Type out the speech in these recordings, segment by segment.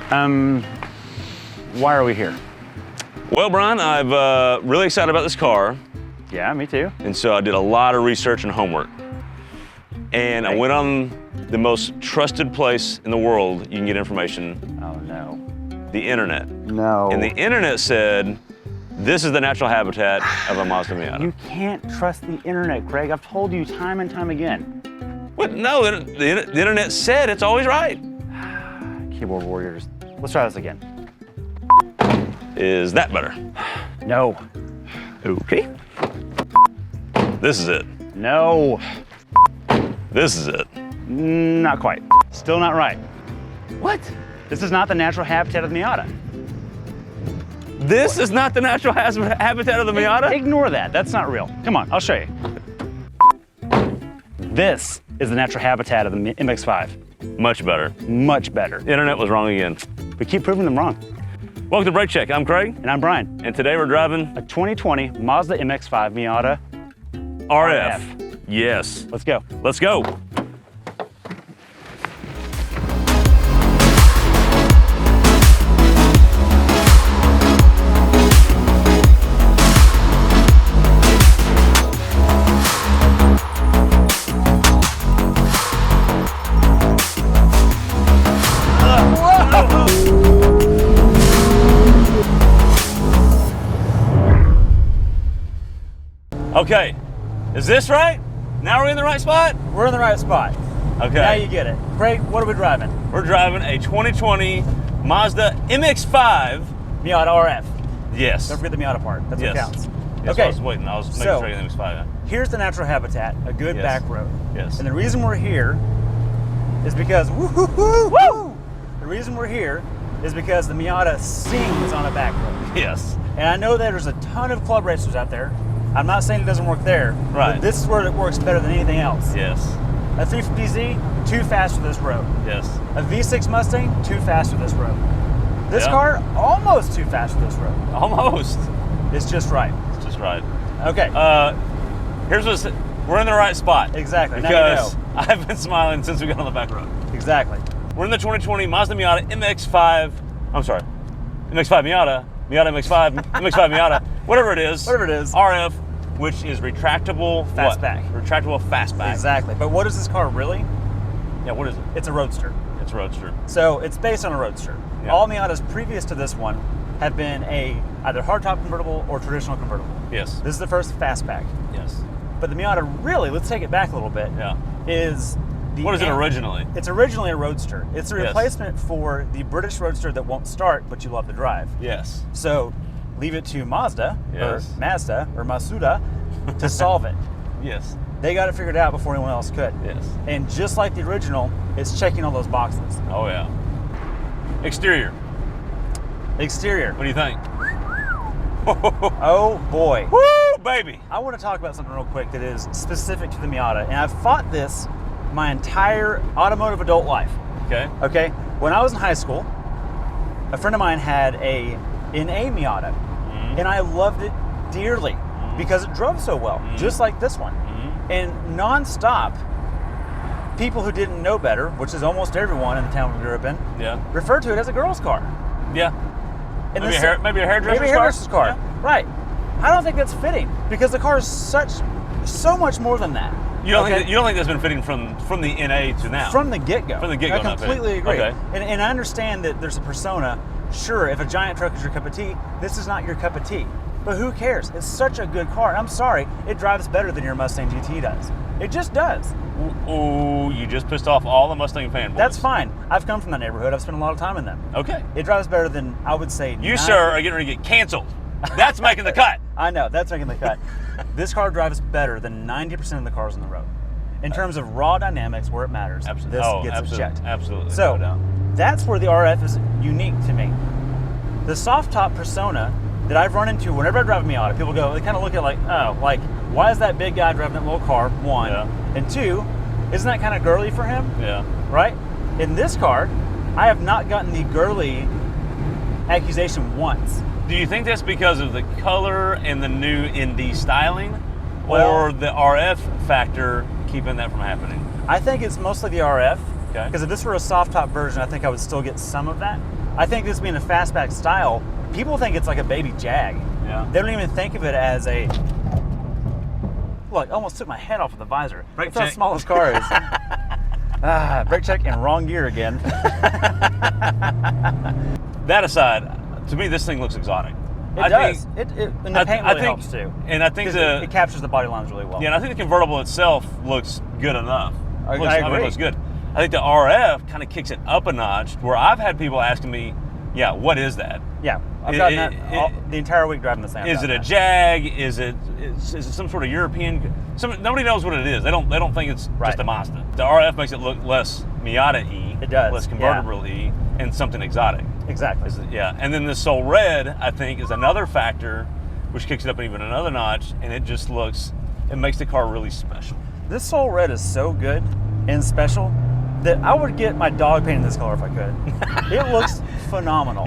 Why are we here? Well, Brian, I'm really excited about this car. Yeah, me too. And so I did a lot of research and homework. And I went on the most trusted place in the world you can get information. Oh, no. The internet. No. And the internet said, this is the natural habitat of a Mazda Miata. You can't trust the internet, Craig. I've told you time and time again. What? No, the internet said it's always right. Keyboard warriors. Let's try this again. Is that better? No. Okay. This is it. No. This is it. Not quite. Still not right. What? This is not the natural habitat of the Miata. This is not the natural habitat of the Miata? Ignore that. That's not real. Come on, I'll show you. This is the natural habitat of the MX-5. Much better. Much better. Internet was wrong again. We keep proving them wrong. Welcome to Brake Check. I'm Craig. And I'm Brian. And today we're driving a 2020 Mazda MX-5 Miata RF. Yes. Let's go. Let's go. Okay, is this right? Now we're in the right spot? We're in the right spot. Okay. Now you get it. Craig, what are we driving? We're driving a 2020 Mazda MX-5 Miata RF. Yes. Don't forget the Miata part. That's yes. what counts. Yes, okay. I was waiting. I was making sure the MX-5. Here's the natural habitat, a good Yes. back road. Yes. And the reason we're here is because woo! The reason we're here is because the Miata sings on a back road. Yes. And I know that there's a ton of club racers out there. I'm not saying it doesn't work there, right. But this is where it works better than anything else. Yes. A 350Z, too fast for this road. Yes. A V6 Mustang, too fast for this road. This Yeah. car, almost too fast for this road. Almost. It's just right. It's just right. Okay. Here's what's, we're in the right spot. Exactly. Because now you know. I've been smiling since we got on the back road. Exactly. We're in the 2020 Mazda Miata MX-5. I'm sorry, MX-5 Miata MX-5, MX-5 Miata, whatever it is. Whatever it is. RF, which is retractable fastback. Retractable fastback. Exactly. But what is this car really? Yeah, what is it? It's a roadster. It's a roadster. So it's based on a roadster. Yeah. All Miatas previous to this one have been either hardtop convertible or traditional convertible. Yes. This is the first fastback. Yes. But the Miata really, let's take it back a little bit, is the... What is it originally? It's originally a roadster. It's a Yes. replacement for the British roadster that won't start, but you love to drive. Yes. So leave it to Mazda, Yes. or Mazda, or Masuda to solve it. Yes. They got it figured out before anyone else could. Yes. And just like the original, it's checking all those boxes. Oh yeah. Exterior. Exterior. What do you think? Oh boy. Woo, baby. I want to talk about something real quick that is specific to the Miata, and I've fought this my entire automotive adult life. Okay. Okay? When I was in high school, a friend of mine had a Miata, and I loved it dearly because it drove so well, just like this one. And nonstop, people who didn't know better, which is almost everyone in the town we grew up in, referred to it as a girl's car. Yeah. And Maybe a hairdresser's car. Yeah. Right. I don't think that's fitting because the car is so much more than that. You don't think that's been fitting from the NA to now? From the get-go. From the get-go. I completely agree. Okay. And I understand that there's a persona. Sure, if a giant truck is your cup of tea, this is not your cup of tea. But who cares? It's such a good car. I'm sorry, it drives better than your Mustang GT does. It just does. Ooh, you just pissed off all the Mustang fanboys. That's fine. I've come from that neighborhood. I've spent a lot of time in them. Okay. It drives better than, I would say, You, sir, are getting ready to get canceled. That's making the cut. I know, that's making the cut. This car drives better than 90% of the cars on the road. In terms of raw dynamics, where it matters, this gets a checked. Absolutely. So, no doubt. that's where the RF is unique to me. The soft top persona that I've run into whenever I drive a Miata, people go, they kind of look at it like, oh, like, why is that big guy driving that little car? One. Yeah. And two, isn't that kind of girly for him? Yeah. Right? In this car, I have not gotten the girly accusation once. Do you think that's because of the color and the new ND styling, or the RF factor keeping that from happening? I think it's mostly the RF. Okay. Because if this were a soft top version, I think I would still get some of that. I think this being a fastback style, people think it's like a baby Jag. Yeah. They don't even think of it as a. Look, I almost took my head off of the visor. Brake That's how check. small this car is. Brake check and wrong gear again. That aside, to me, this thing looks exotic. It does. And the paint really helps too. And I think it captures the body lines really well. Yeah, and I think the convertible itself looks good enough. I mean, it agree. looks good. I think the RF kind of kicks it up a notch, where I've had people asking me, yeah, what is that? Yeah, I've gotten that the entire week driving the same. Is it a Jag? Is it some sort of European? Nobody knows what it is. They don't think it's just a Mazda. The RF makes it look less Miata-y. It does. Less convertible-y, and something exotic. Exactly. Yeah, and then the Soul Red, I think, is another factor, which kicks it up even another notch, and it just looks, it makes the car really special. This Soul Red is so good and special that I would get my dog painted this color if I could. It looks phenomenal.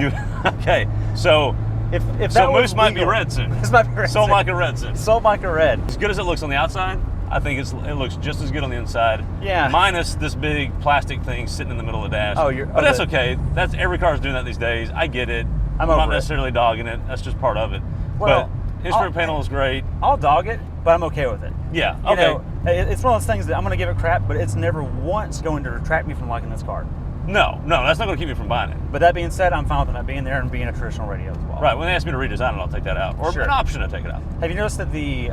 Okay, so if that so was Moose might be legal- red soon. This might be red Soul soon. Micah red soon. Soul Micah Red. As good as it looks on the outside, I think it looks just as good on the inside. Yeah. Minus this big plastic thing sitting in the middle of the dash. But that's okay. That's every car's doing that these days. I get it. I'm over not it. necessarily dogging it. That's just part of it. Well, but instrument panel is great. I'll dog it, but I'm okay with it. Yeah. You Okay. know, it's one of those things that I'm going to give it crap, but it's never once going to retract me from liking this car. No, that's not going to keep me from buying it. But that being said, I'm fine with it not being there and being a traditional radio as well. Right. When they ask me to redesign it, I'll take that out, or Sure. an option to take it out. Have you noticed that the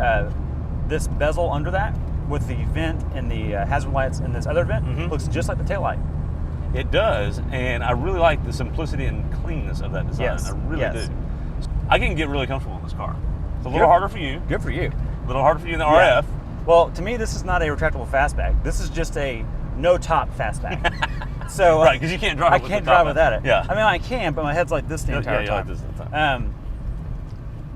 this bezel under that, with the vent and the hazard lights and this other vent, looks just like the taillight? It does, and I really like the simplicity and cleanness of that design. Yes, I really yes. do. I can get really comfortable in this car. It's a little harder for you. Good for you. A little harder for you in the Yeah. RF. Well, to me, this is not a retractable fastback. This is just a no-top fastback. So Right, because you can't drive. I it with can't the top drive without it. Yeah. I mean, I can, but my head's like this the entire yeah, time. like this the entire time.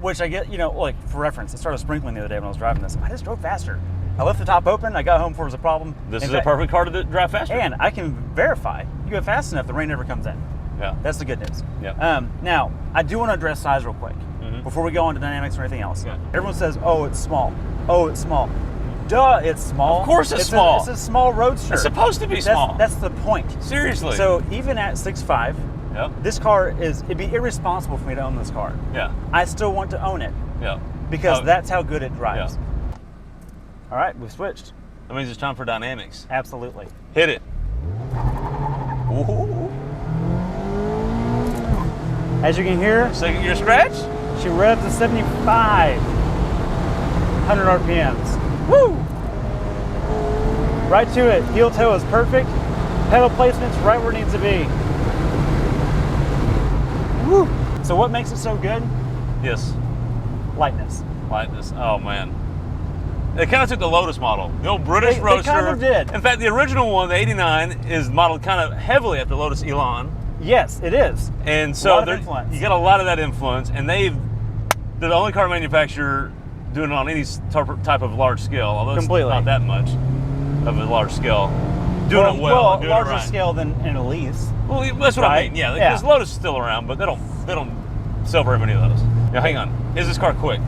Which I get, like for reference, I started sprinkling the other day when I was driving this. I just drove faster. I left the top open. I got home before it was a problem. This In is a fact- perfect car to drive faster. And I can verify you go fast enough, the rain never comes in. Yeah. That's the good news. Yeah. Now, I do want to address size real quick before we go on to dynamics or anything else. Yeah. Everyone says, "Oh, it's small. Oh, it's small." Duh, it's small. Of course it's small. It's a small roadster. It's supposed to be small. That's the point. Seriously. So even at 6'5", Yep. this car it'd be irresponsible for me to own this car. Yeah. I still want to own it Yeah. because that's how good it drives. Yeah. All right, we've switched. That means it's time for dynamics. Absolutely. Hit it. Ooh. As you can hear, Second gear scratch. she revs at 75, 100 RPMs. Woo! Right to it. Heel toe is perfect. Pedal placement's right where it needs to be. Woo! So what makes it so good? Yes. Lightness. Lightness. Oh man. They kind of took the Lotus model, the old British They Roadster. kind of did. In fact, the original one, the '89, is modeled kind of heavily after Lotus Elan, Yes, it is. and A so lot of there- influence. you got a lot of that influence. And they're the only car manufacturer doing it on any type of large scale, although it's Completely. not that much of a large scale. Doing it well, doing larger it right. scale than an Elise. Well, that's what I Right? mean. Yeah, Yeah. because Lotus is still around, but they don't sell very many of those. Now, hang on. Is this car quick?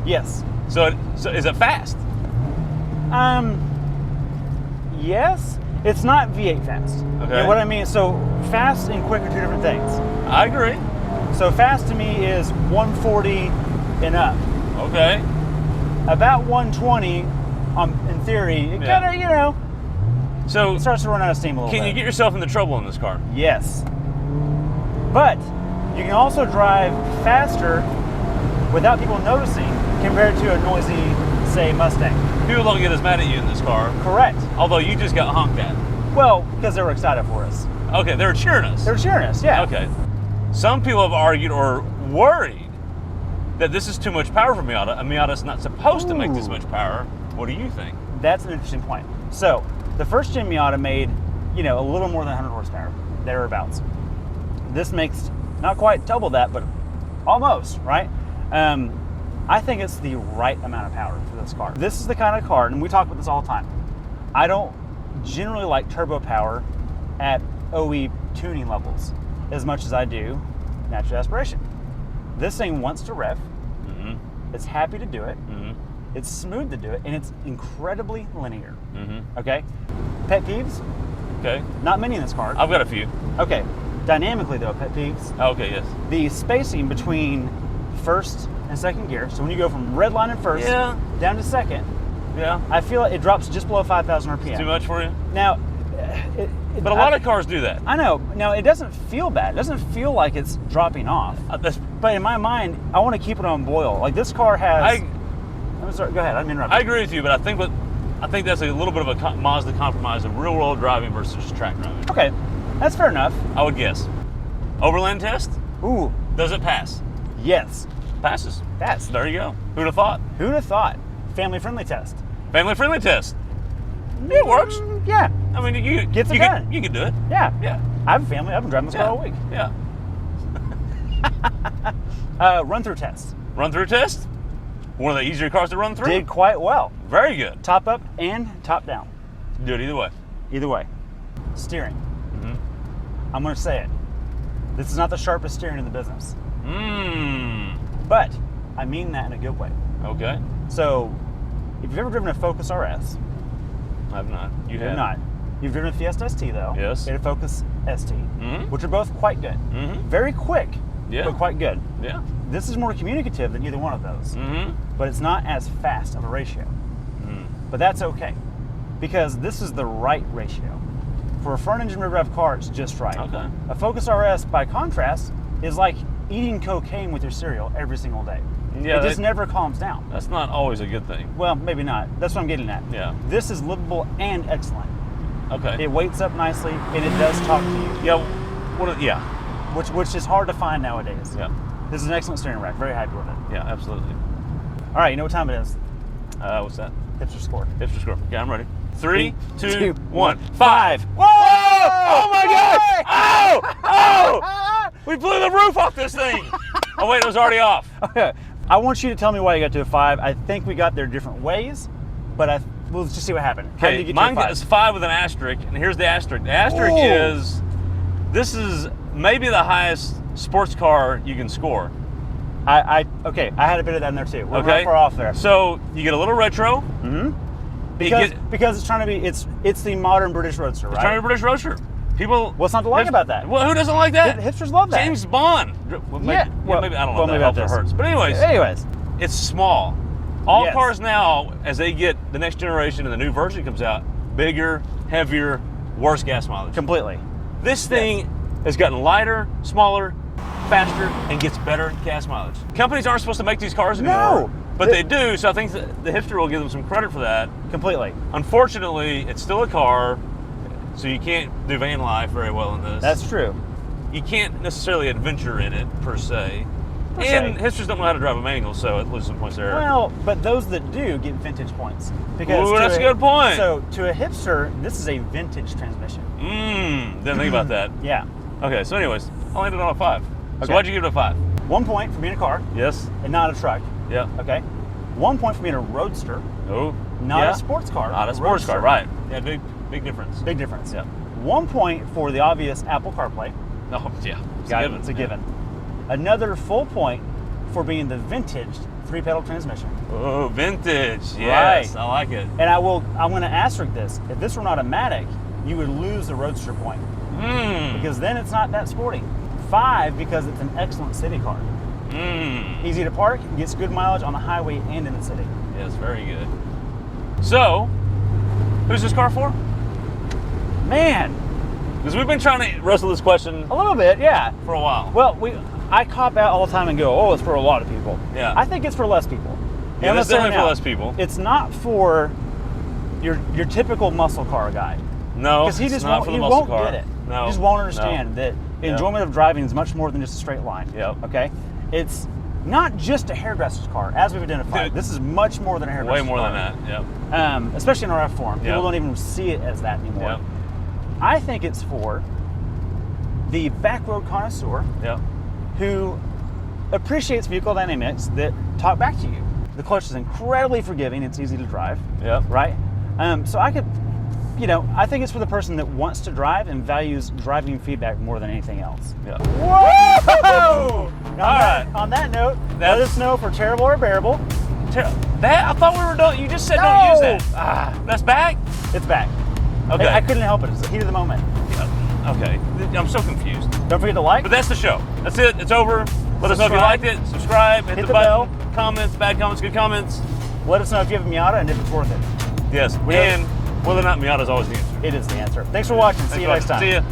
Yes. So is it fast? Yes. It's not V8 fast. Okay. You know what I mean? So fast and quick are two different things. I agree. So fast to me is 140 and up. Okay. About 120, in theory, it Yeah. kind of, So it starts to run out of steam a little can bit. you get yourself into trouble in this car? Yes. But you can also drive faster without people noticing compared to a noisy, say, Mustang. People don't get as mad at you in this car, Correct. although you just got honked at. Well, because they were excited for us. Okay, they were cheering us. They were cheering us, yeah. Okay. Some people have argued or worried that this is too much power for Miata. A Miata's not supposed to make this Ooh. much power. What do you think? That's an interesting point. So, the first gen Miata made, a little more than 100 horsepower, thereabouts. This makes not quite double that, but almost, right? I think it's the right amount of power for this car. This is the kind of car, and we talk about this all the time. I don't generally like turbo power at OE tuning levels as much as I do natural aspiration. This thing wants to rev. Mm-hmm. It's happy to do it. Mm-hmm. It's smooth to do it, and it's incredibly linear. Mm-hmm. Okay? Pet peeves? Okay. Not many in this car. I've got a few. Okay. Dynamically though, pet peeves, Okay, yes. the spacing between first and second gear. So when you go from red line in first Yeah. down to second, Yeah. I feel like it drops just below 5,000 RPM. Too much for you? Now, But a lot of cars do that. I know. Now, it doesn't feel bad. It doesn't feel like it's dropping off. But in my mind, I want to keep it on boil. Like this car has. I'm sorry. Go ahead. I'm interrupting. I agree with you, but I think that's a little bit of a Mazda compromise of real world driving versus just track driving. Okay, that's fair enough. I would guess. Overland Test? Ooh, Does it pass? yes. Passes. Pass. There you go. Who'd have thought? Who'd have thought? Family friendly test. Family friendly test. It works. Yeah. I mean, you Gets it done. You can do it. Yeah. Yeah. I have a family. I've been driving this car all week. Yeah. Run through test. Run through test. One of the easier cars to run through. Did quite well. Very good. Top up and top down. Do it either way. Either way. Steering. Mm-hmm. I'm going to say it. This is not the sharpest steering in the business. Mmm. But I mean that in a good way. Okay. So, if you've ever driven a Focus RS, I've not. You you've have not. You've driven a Fiesta ST though. Yes. And a Focus ST, Mhm. which are both quite good. Mm-hmm. Very quick, Yeah. but quite good. Yeah. This is more communicative than either one of those, Mm-hmm. but it's not as fast of a ratio. Mm. But that's okay, because this is the right ratio. For a front engine rear rev car, it's just right. Okay. A Focus RS, by contrast, is like eating cocaine with your cereal every single day. Yeah, it just never calms down. That's not always a good thing. Well, maybe not. That's what I'm getting at. Yeah. This is livable and excellent. Okay. It weights up nicely, and it does talk to you, Yeah. Yeah. which is hard to find nowadays. Yeah. This is an excellent steering rack. Very happy with it. Yeah. Absolutely. All right, you know what time it is? What's that? Hipster Score. Hipster Score. Okay, I'm ready. 3, 2, 2, 1. 5. Whoa! Oh my God! Oh! Oh! We blew the roof off this thing. Oh wait, it was already off. Okay. I want you to tell me why you got to a 5. I think we got there different ways, but we'll just see what happened. How did you Okay, get mine to a 5? is 5 with an asterisk, and here's the asterisk. The asterisk is, this is maybe the highest sports car you can score. Okay, I had a bit of that in there too. We're Okay, not far off there. So you get a little retro. Mm-hmm. Because it's trying to be, it's the modern British Roadster, right? Trying to British Roadster. People. What's not to like about that? Well, who doesn't like that? Hipsters love that. James Bond. Well, maybe, Yeah, well, maybe I don't know. well, If maybe that helps or not this. hurts. But anyways, it's small. All Yes. cars now, as they get the next generation and the new version comes out, bigger, heavier, worse gas mileage. Completely. This thing has gotten lighter, smaller, faster, and gets better gas mileage. Companies aren't supposed to make these cars anymore, but they do, so I think the Hipster will give them some credit for that. Completely. Unfortunately, it's still a car, so you can't do van life very well in this. That's true. You can't necessarily adventure in it, per se. Per And se. Hipsters don't know how to drive a manual, so it loses some points there. Well, but those that do get vintage points. Because Ooh, that's a good point. So to a hipster, this is a vintage transmission. Didn't think about that. Yeah. Okay, so anyways, I landed on a 5. Okay. So why'd you give it a 5? 1 point for being a car Yes? and not a truck. Yeah. Okay. 1 point for being a roadster, Oh. not yeah. a sports car. Not a sports car, roadster. right. Yeah, big difference. Big difference. Yeah. 1 point for the obvious Apple CarPlay. Oh, yeah. It's Got a it. given. It's a given. Another full point for being the vintage 3-pedal transmission. Oh, vintage. Yes, Right. I like it. And I'm going to asterisk this. If this were not a Matic, you would lose the roadster point because then it's not that sporty. 5 because it's an excellent city car. Easy to park, gets good mileage on the highway and in the city. Yes, very good. So, who's this car for? Man, Because we've been trying to wrestle this question a little bit, yeah. for a while. Well, I cop out all the time and go, oh, it's for a lot of people. Yeah. I think it's for less people. Yeah, And it's I'm gonna say definitely it for now. less people. It's not for your typical muscle car guy. No, Because he it's just not won't, for he the muscle won't car. get it. No, He just won't no. understand that Yeah. enjoyment of driving is much more than just a straight line. Yep. Okay? It's not just a hairdresser's car, as we've identified. Dude, this is much more than a Way hairdresser's more car. than that. Yep. Especially in RF form. People Yep. don't even see it as that anymore. Yep. I think it's for the backroad connoisseur Yep. who appreciates vehicle dynamics that talk back to you. The clutch is incredibly forgiving. It's easy to drive. Yep. Right? So I could, I think it's for the person that wants to drive and values driving feedback more than anything else. Yep. Whoa! right. On that note, let That's- us know for terrible or bearable. That I thought we were done. You just said No! don't use that. That's back. It's back. Okay. I couldn't help it. It's the heat of the moment. Yep. Okay, I'm so confused. Don't forget to like. But that's the show. That's it. It's over. Let us know if you liked it. Subscribe. Hit the button. Bell. Comments. Bad comments. Good comments. Let us know if you have a Miata and if it's worth it. Yes. And whether or not Miata is always the answer. It is the answer. Thanks for watching. See you next time. See ya.